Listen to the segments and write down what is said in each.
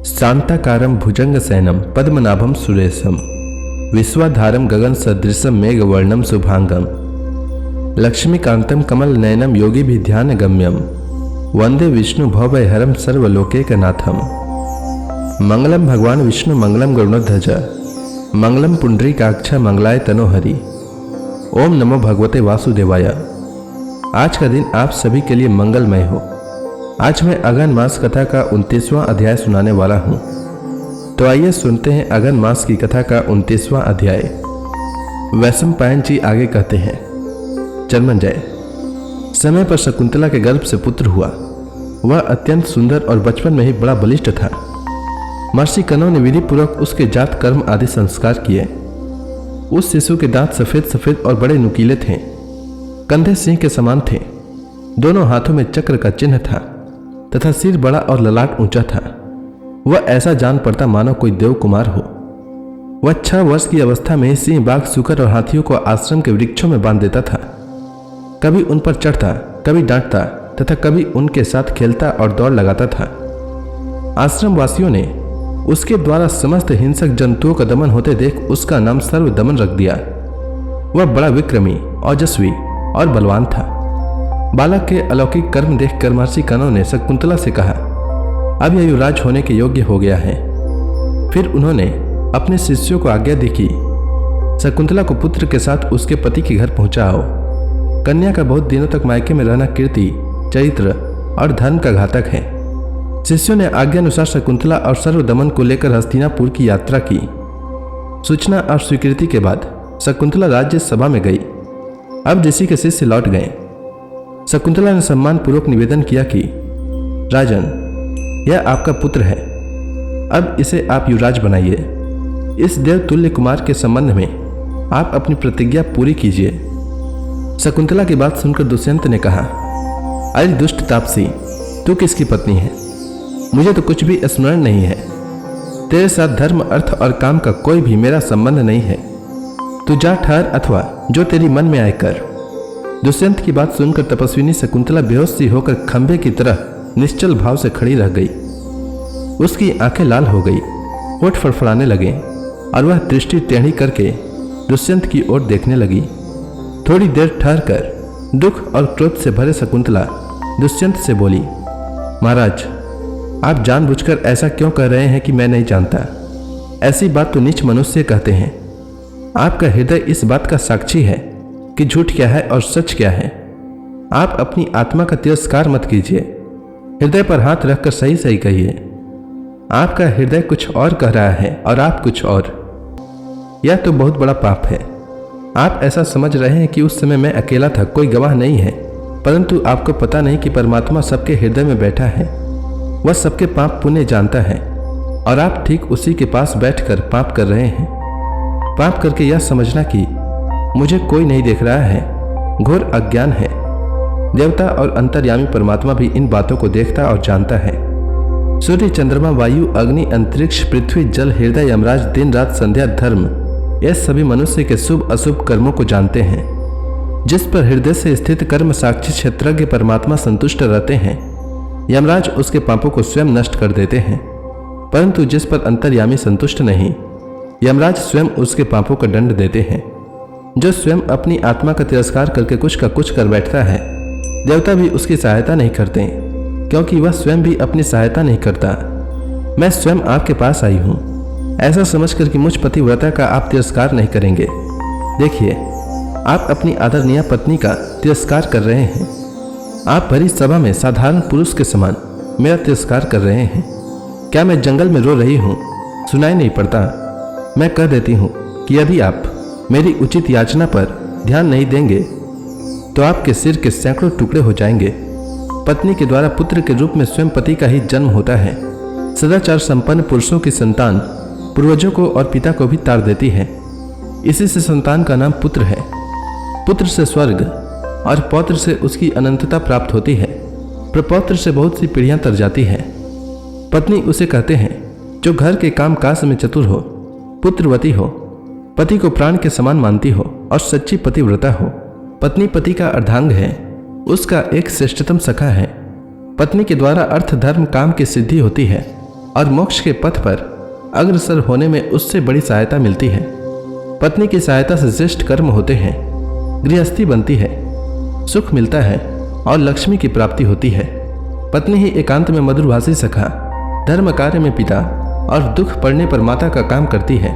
शांताकारं भुजंगशयनं पद्मनाभं सुरेशं विश्वाधारं गगन सदृशं मेघवर्णं शुभांगं लक्ष्मीकांतं कमलनयनं योगिभिध्यानगम्यं वंदे विष्णु भवभयहरं सर्वलोकैकनाथं। मंगलम भगवान विष्णु मंगलम गरुड़ध्वज मंगलम पुंडरीकाक्ष मंगलाय तनोहरि। ओम नमो भगवते वासुदेवाय। आज का दिन आप सभी के लिए मंगलमय हो। आज मैं अगन मास कथा का 29वां अध्याय सुनाने वाला हूँ। तो आइए सुनते हैं अगन मास की कथा का 29वां अध्याय। वैशंपायन जी आगे कहते हैं, जन्मेजय, समय पर शकुंतला के गर्भ से पुत्र हुआ। वह अत्यंत सुंदर और बचपन में ही बड़ा बलिष्ठ था। महर्षि कनव ने विधि पूर्वक उसके जात कर्म आदि संस्कार किए। उस शिशु के दांत सफेद सफेद और बड़े नुकीले थे, कंधे सिंह के समान थे, दोनों हाथों में चक्र का चिन्ह था तथा सिर बड़ा और ललाट ऊंचा था। वह ऐसा जान पड़ता मानो कोई देव कुमार हो। वह 6 वर्ष की अवस्था में सिंह, बाघ, सूकर और हाथियों को आश्रम के वृक्षों में बांध देता था। कभी उन पर चढ़ता, कभी डांटता तथा कभी उनके साथ खेलता और दौड़ लगाता था। आश्रम वासियों ने उसके द्वारा समस्त हिंसक जंतुओं का दमन होते देख उसका नाम सर्वदमन रख दिया। वह बड़ा विक्रमी, ओजस्वी और बलवान था। बालक के अलौकिक कर्म देखकर महर्षि कनव ने शकुंतला से कहा, अब यह युवराज होने के योग्य हो गया है। फिर उन्होंने अपने शिष्यों को आज्ञा दी कि शकुंतला को पुत्र के साथ उसके पति के घर पहुंचाओ। कन्या का बहुत दिनों तक मायके में रहना कीर्ति, चरित्र और धर्म का घातक है। शिष्यों ने आज्ञानुसार शकुंतला और सर्वदमन को लेकर हस्तिनापुर की यात्रा की। सूचना और स्वीकृति के बाद शकुंतला राज्य सभा में गई। अब ऋषि के शिष्य लौट गए। शकुंतला ने सम्मान पूर्वक निवेदन किया कि राजन, यह आपका पुत्र है, अब इसे आप युवराज बनाइए। इस देवतुल्य कुमार के संबंध में आप अपनी प्रतिज्ञा पूरी कीजिए। शकुंतला की बात सुनकर दुष्यंत ने कहा, अरे दुष्ट तापसी, तू किसकी पत्नी है? मुझे तो कुछ भी स्मरण नहीं है। तेरे साथ धर्म, अर्थ और काम का कोई भी मेरा संबंध नहीं है। तू जा ठहर अथवा जो तेरी मन में आए कर। दुष्यंत की बात सुनकर तपस्विनी शकुंतला बेहोश सी होकर खंभे की तरह निश्चल भाव से खड़ी रह गई। उसकी आंखें लाल हो गई, होठ फड़फड़ाने लगे और वह दृष्टि टेढ़ी करके दुष्यंत की ओर देखने लगी। थोड़ी देर ठहर कर दुख और क्रोध से भरे शकुंतला दुष्यंत से बोली, महाराज, आप जानबूझकर ऐसा क्यों कह रहे हैं कि मैं नहीं जानता? ऐसी बात तो नीच मनुष्य कहते हैं। आपका हृदय इस बात का साक्षी है कि झूठ क्या है और सच क्या है। आप अपनी आत्मा का तिरस्कार मत कीजिए। हृदय पर हाथ रखकर सही सही कहिए। आपका हृदय कुछ और कह रहा है और आप कुछ और। यह तो बहुत बड़ा पाप है। आप ऐसा समझ रहे हैं कि उस समय मैं अकेला था, कोई गवाह नहीं है, परंतु आपको पता नहीं कि परमात्मा सबके हृदय में बैठा है। वह सबके पाप पुण्य जानता है और आप ठीक उसी के पास बैठकर पाप कर रहे हैं। पाप करके यह समझना कि मुझे कोई नहीं देख रहा है, घोर अज्ञान है। देवता और अंतर्यामी परमात्मा भी इन बातों को देखता और जानता है। सूर्य, चंद्रमा, वायु, अग्नि, अंतरिक्ष, पृथ्वी, जल, हृदय, यमराज, दिन रात, संध्या, धर्म, यह सभी मनुष्य के शुभ अशुभ कर्मों को जानते हैं। जिस पर हृदय से स्थित कर्म साक्षी क्षेत्रज्ञ परमात्मा संतुष्ट रहते हैं, यमराज उसके पापों को स्वयं नष्ट कर देते हैं। परंतु जिस पर अंतर्यामी संतुष्ट नहीं, यमराज स्वयं उसके पापों का दंड देते हैं। जो स्वयं अपनी आत्मा का तिरस्कार करके कुछ का कुछ कर बैठता है, देवता भी उसकी सहायता नहीं करते, क्योंकि वह स्वयं भी अपनी सहायता नहीं करता। मैं स्वयं आपके पास आई हूँ ऐसा समझकर कि मुझ पतिव्रता का आप तिरस्कार नहीं करेंगे। देखिए, आप अपनी आदरणीय पत्नी का तिरस्कार कर रहे हैं। आप भरी सभा में साधारण पुरुष के समान मेरा तिरस्कार कर रहे हैं। क्या मैं जंगल में रो रही हूँ? सुनाई नहीं पड़ता? मैं कह देती हूँ कि यदि आप मेरी उचित याचना पर ध्यान नहीं देंगे तो आपके सिर के सैकड़ों टुकड़े हो जाएंगे। पत्नी के द्वारा पुत्र के रूप में स्वयं पति का ही जन्म होता है। सदाचार संपन्न पुरुषों की संतान पूर्वजों को और पिता को भी तार देती है। इसी से संतान का नाम पुत्र है। पुत्र से स्वर्ग और पौत्र से उसकी अनंतता प्राप्त होती है। प्रपौत्र से बहुत सी पीढ़ियां तर जाती है। पत्नी उसे कहते हैं जो घर के काम काज में चतुर हो, पुत्रवती हो, पति को प्राण के समान मानती हो और सच्ची पतिव्रता हो। पत्नी पति का अर्धांग है, उसका एक श्रेष्ठतम सखा है। पत्नी के द्वारा अर्थ, धर्म, काम की सिद्धि होती है। और मोक्ष के पथ पर अग्रसर होने में उससे बड़ी सहायता मिलती है। पत्नी की सहायता से श्रेष्ठ कर्म होते हैं, गृहस्थी बनती है, सुख मिलता है और लक्ष्मी की प्राप्ति होती है। पत्नी ही एकांत में मधुरभाषी सखा, धर्म कार्य में पिता और दुख पड़ने पर माता का काम करती है।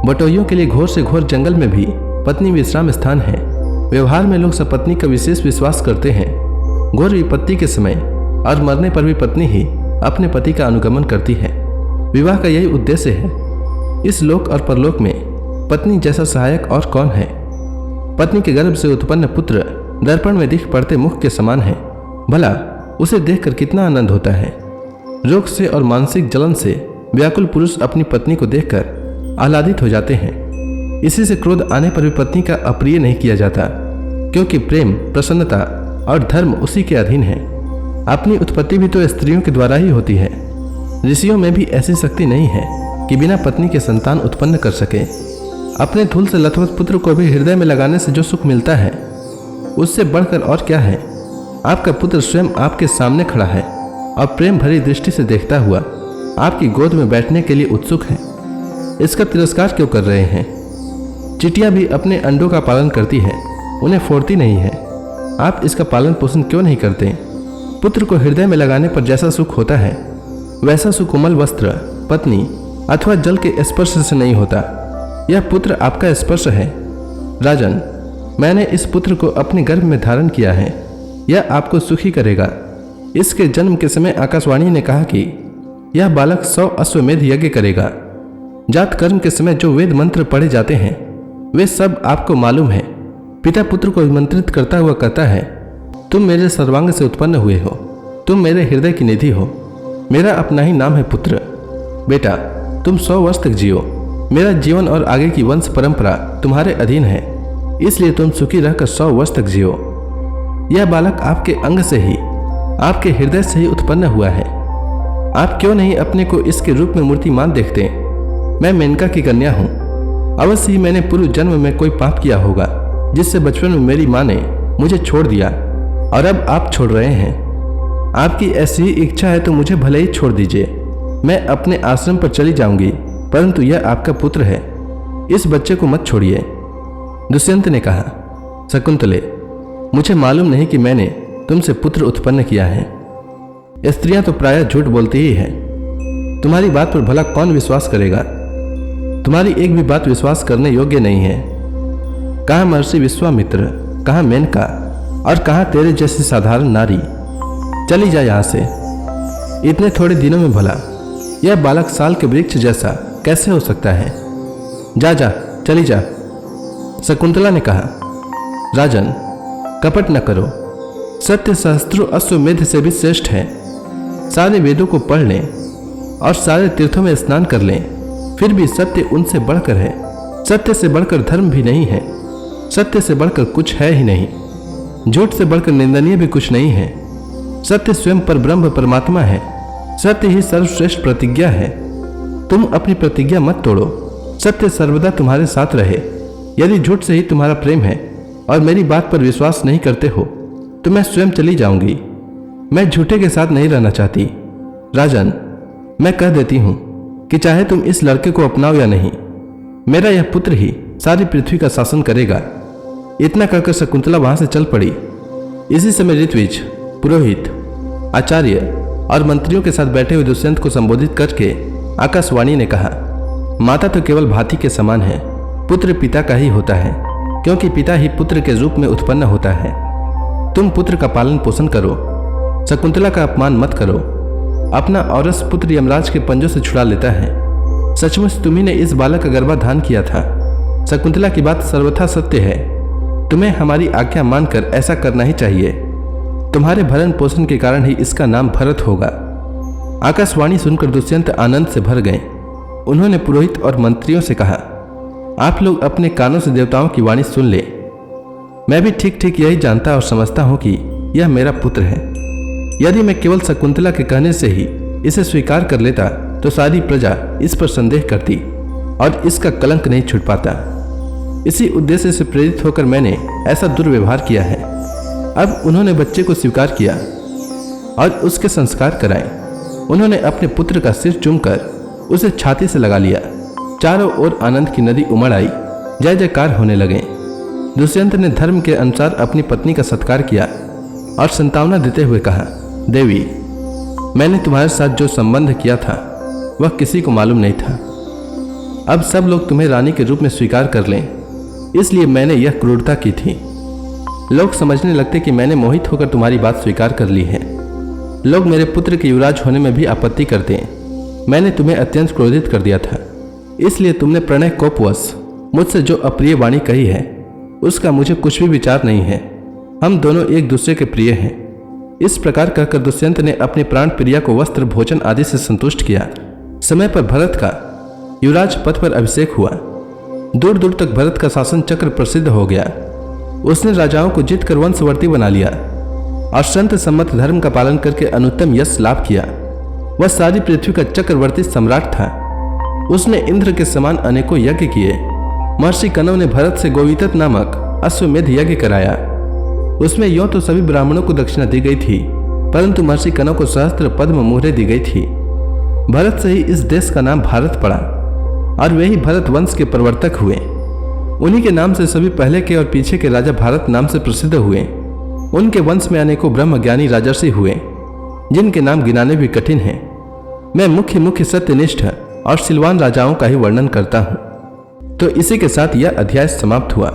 बटोइयों के लिए घोर से घोर जंगल में भी पत्नी विश्राम स्थान है। व्यवहार में लोग सपत्नी का विशेष विश्वास करते हैं। घोर विपत्ति के समय और मरने पर भी पत्नी ही अपने पति का अनुगमन करती है। विवाह का यही उद्देश्य है। इस लोक और परलोक में पत्नी जैसा सहायक और कौन है। पत्नी के गर्भ से उत्पन्न पुत्र दर्पण में दिख पड़ते मुख के समान है। भला उसे देखकर कितना आनंद होता है। रोग से और मानसिक जलन से व्याकुल पुरुष अपनी पत्नी को देखकर आह्लादित हो जाते हैं। इसी से क्रोध आने पर भी पत्नी का अप्रिय नहीं किया जाता, क्योंकि प्रेम, प्रसन्नता और धर्म उसी के अधीन है। अपनी उत्पत्ति भी तो स्त्रियों के द्वारा ही होती है। ऋषियों में भी ऐसी शक्ति नहीं है कि बिना पत्नी के संतान उत्पन्न कर सके। अपने धूल से लथपथ पुत्र को भी हृदय में लगाने से जो सुख मिलता है, उससे बढ़कर और क्या है। आपका पुत्र स्वयं आपके सामने खड़ा है और प्रेम भरी दृष्टि से देखता हुआ आपकी गोद में बैठने के लिए उत्सुक है। इसका तिरस्कार क्यों कर रहे हैं। चिटियां भी अपने अंडों का पालन करती है, उन्हें फोड़ती नहीं है। आप इसका पालन पोषण क्यों नहीं करते। पुत्र को हृदय में लगाने पर जैसा सुख होता है, वैसा सुकोमल वस्त्र, पत्नी अथवा जल के स्पर्श से नहीं होता। यह पुत्र आपका स्पर्श है। राजन, मैंने इस पुत्र को अपने गर्भ में धारण किया है। यह आपको सुखी करेगा। इसके जन्म के समय आकाशवाणी ने कहा कि यह बालक 100 अश्वमेध यज्ञ करेगा। जात कर्म के समय जो वेद मंत्र पढ़े जाते हैं, वे सब आपको मालूम है। पिता पुत्र को आमंत्रित करता हुआ कहता है, तुम मेरे सर्वांग से उत्पन्न हुए हो, तुम मेरे हृदय की निधि हो, मेरा अपना ही नाम है पुत्र। बेटा, तुम 100 वर्ष तक जियो। मेरा जीवन और आगे की वंश परंपरा तुम्हारे अधीन है, इसलिए तुम सुखी रहकर 100 वर्ष तक जियो। यह बालक आपके अंग से ही, आपके हृदय से ही उत्पन्न हुआ है। आप क्यों नहीं अपने को इसके रूप में मूर्तिमान देखते। मैं मेनका की कन्या हूँ। अवश्य ही मैंने पूर्व जन्म में कोई पाप किया होगा, जिससे बचपन में मेरी माँ ने मुझे छोड़ दिया और अब आप छोड़ रहे हैं। आपकी ऐसी ही इच्छा है तो मुझे भले ही छोड़ दीजिए। मैं अपने आश्रम पर चली जाऊंगी, परंतु यह आपका पुत्र है, इस बच्चे को मत छोड़िए। दुष्यंत ने कहा, शकुंतले, मुझे मालूम नहीं कि मैंने तुमसे पुत्र उत्पन्न किया है। स्त्रियां तो प्रायः झूठ बोलती ही है। तुम्हारी बात पर भला कौन विश्वास करेगा। तुम्हारी एक भी बात विश्वास करने योग्य नहीं है। कहाँ महर्षि विश्वामित्र, कहाँ मेनका और कहाँ तेरे जैसी साधारण नारी। चली जा यहाँ से। इतने थोड़े दिनों में भला यह बालक साल के वृक्ष जैसा कैसे हो सकता है। जा जा, चली जा। शकुंतला ने कहा, राजन, कपट न करो। सत्य सहस्त्रों अश्वमेध से भी श्रेष्ठ है। सारे वेदों को पढ़ लें और सारे तीर्थों में स्नान कर लें, फिर भी सत्य उनसे बढ़कर है। सत्य से बढ़कर धर्म भी नहीं है। सत्य से बढ़कर कुछ है ही नहीं। झूठ से बढ़कर निंदनीय भी कुछ नहीं है। सत्य स्वयं पर ब्रह्म परमात्मा है। सत्य ही सर्वश्रेष्ठ प्रतिज्ञा है। तुम अपनी प्रतिज्ञा मत तोड़ो। सत्य सर्वदा तुम्हारे साथ रहे। यदि झूठ से ही तुम्हारा प्रेम है और मेरी बात पर विश्वास नहीं करते हो, तो मैं स्वयं चली जाऊंगी। मैं झूठे के साथ नहीं रहना चाहती। राजन, मैं कह देती हूं कि चाहे तुम इस लड़के को अपनाओ या नहीं, मेरा यह पुत्र ही सारी पृथ्वी का शासन करेगा। इतना कहकर शकुंतला वहां से चल पड़ी। इसी समय ऋत्विज, पुरोहित, आचार्य और मंत्रियों के साथ बैठे हुए दुष्यंत को संबोधित करके आकाशवाणी ने कहा, माता तो केवल भांति के समान है, पुत्र पिता का ही होता है, क्योंकि पिता ही पुत्र के रूप में उत्पन्न होता है। तुम पुत्र का पालन पोषण करो। शकुंतला का अपमान मत करो। अपना औरस पुत्र यमराज के पंजों से छुड़ा लेता है। सचमुच तुम्ही ने इस बालक का गर्भाधान किया था। शकुंतला की बात सर्वथा सत्य है। तुम्हें हमारी आज्ञा मानकर ऐसा करना ही चाहिए। तुम्हारे भरण पोषण के कारण ही इसका नाम भरत होगा। आकाशवाणी सुनकर दुष्यंत आनंद से भर गए। उन्होंने पुरोहित और मंत्रियों से कहा, आप लोग अपने कानों से देवताओं की वाणी सुन ले। मैं भी ठीक ठीक यही जानता और समझता हूं कि यह मेरा पुत्र है। यदि मैं केवल शकुंतला के कहने से ही इसे स्वीकार कर लेता तो सारी प्रजा इस पर संदेह करती और इसका कलंक नहीं छूट पाता। इसी उद्देश्य से प्रेरित होकर मैंने ऐसा दुर्व्यवहार किया है। अब उन्होंने बच्चे को स्वीकार किया और उसके संस्कार कराए। उन्होंने अपने पुत्र का सिर चूमकर उसे छाती से लगा लिया। चारों ओर आनंद की नदी उमड़ आई, जय जयकार होने लगे। दुष्यंत ने धर्म के अनुसार अपनी पत्नी का सत्कार किया और संतावना देते हुए कहा, देवी, मैंने तुम्हारे साथ जो संबंध किया था वह किसी को मालूम नहीं था। अब सब लोग तुम्हें रानी के रूप में स्वीकार कर लें, इसलिए मैंने यह क्रूरता की थी। लोग समझने लगते कि मैंने मोहित होकर तुम्हारी बात स्वीकार कर ली है। लोग मेरे पुत्र के युवराज होने में भी आपत्ति करते हैं। मैंने तुम्हें अत्यंत क्रोधित कर दिया था, इसलिए तुमने प्रणय कोपवश मुझसे जो अप्रिय वाणी कही है उसका मुझे कुछ भी विचार नहीं है। हम दोनों एक दूसरे के प्रिय हैं। इस प्रकार कहकर दुष्यंत ने अपनी प्राण प्रिया को वस्त्र, भोजन आदि से संतुष्ट किया। समय पर भरत का युवराज पद पर अभिषेक हुआ। दूर दूर तक भरत का शासन चक्र प्रसिद्ध हो गया। उसने राजाओं को जीतकर वंशवर्ती बना लिया और संत सम्मत धर्म का पालन करके अनुत्तम यश लाभ किया। वह सारी पृथ्वी का चक्रवर्ती सम्राट था। उसने इंद्र के समान अनेकों यज्ञ किए। महर्षि कनव ने भरत से गोवितत नामक अश्वमेध यज्ञ कराया। उसमें यों तो सभी ब्राह्मणों को दक्षिणा दी गई थी, परंतु महर्षि कनव को सहस्त्र पद्म मुहरें दी गई थी। भरत से ही इस देश का नाम भारत पड़ा और वे ही भरत वंश के प्रवर्तक हुए। उन्हीं के नाम से सभी पहले के और पीछे के राजा भारत नाम से प्रसिद्ध हुए। उनके वंश में अनेकों ब्रह्मज्ञानी राजर्षि हुए, जिनके नाम गिनाने भी कठिन हैं। मैं मुख्य सत्यनिष्ठ और सिलवान राजाओं का ही वर्णन करता हूँ। तो इसी के साथ यह अध्याय समाप्त हुआ।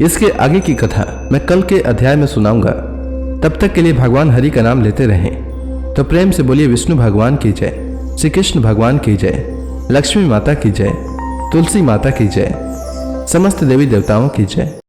इसके आगे की कथा मैं कल के अध्याय में सुनाऊंगा। तब तक के लिए भगवान हरि का नाम लेते रहें। तो प्रेम से बोलिए विष्णु भगवान की जय, श्री कृष्ण भगवान की जय, लक्ष्मी माता की जय, तुलसी माता की जय, समस्त देवी देवताओं की जय।